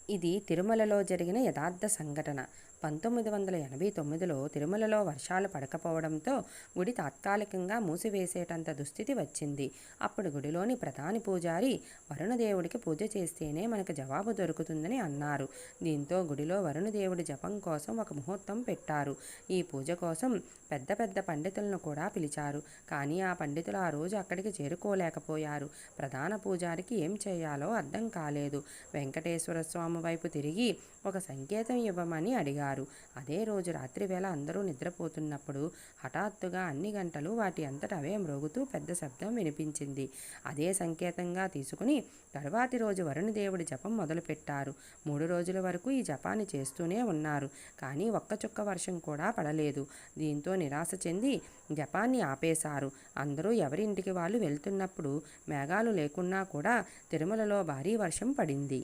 ఇది తిరుమలలో జరిగిన యథార్థ సంఘటన. 1989లో తిరుమలలో వర్షాలు పడకపోవడంతో గుడి తాత్కాలికంగా మూసివేసేటంత దుస్థితి వచ్చింది. అప్పుడు గుడిలోని ప్రధాని పూజారి వరుణదేవుడికి పూజ చేస్తేనే మనకు జవాబు దొరుకుతుందని అన్నారు. దీంతో గుడిలో వరుణదేవుడి జపం కోసం ఒక ముహూర్తం పెట్టారు. ఈ పూజ కోసం పెద్ద పెద్ద పండితులను కూడా పిలిచారు. కానీ ఆ పండితులు ఆ రోజు అక్కడికి చేరుకోలేకపోయారు. ప్రధాన పూజారికి ఏం చేయాలో అర్థం కాలేదు. వెంకటేశ్వర స్వామి వైపు తిరిగి ఒక సంకేతం ఇవ్వమని అడిగారు. అదే రోజు రాత్రివేళ అందరూ నిద్రపోతున్నప్పుడు హఠాత్తుగా అన్ని గంటలు వాటి అంతట అవే మ్రోగుతూ పెద్ద శబ్దం వినిపించింది. అదే సంకేతంగా తీసుకుని తరువాతి రోజు వరుణదేవుడి జపం మొదలుపెట్టారు. 3 రోజుల వరకు ఈ జపాన్ని చేస్తూనే ఉన్నారు. కానీ ఒక్క చుక్క వర్షం కూడా పడలేదు. దీంతో నిరాశ చెంది జపాన్ని ఆపేశారు. అందరూ ఎవరింటికి వాళ్ళు వెళ్తున్నప్పుడు మేఘాలు లేకున్నా కూడా తిరుమలలో భారీ వర్షం పడింది.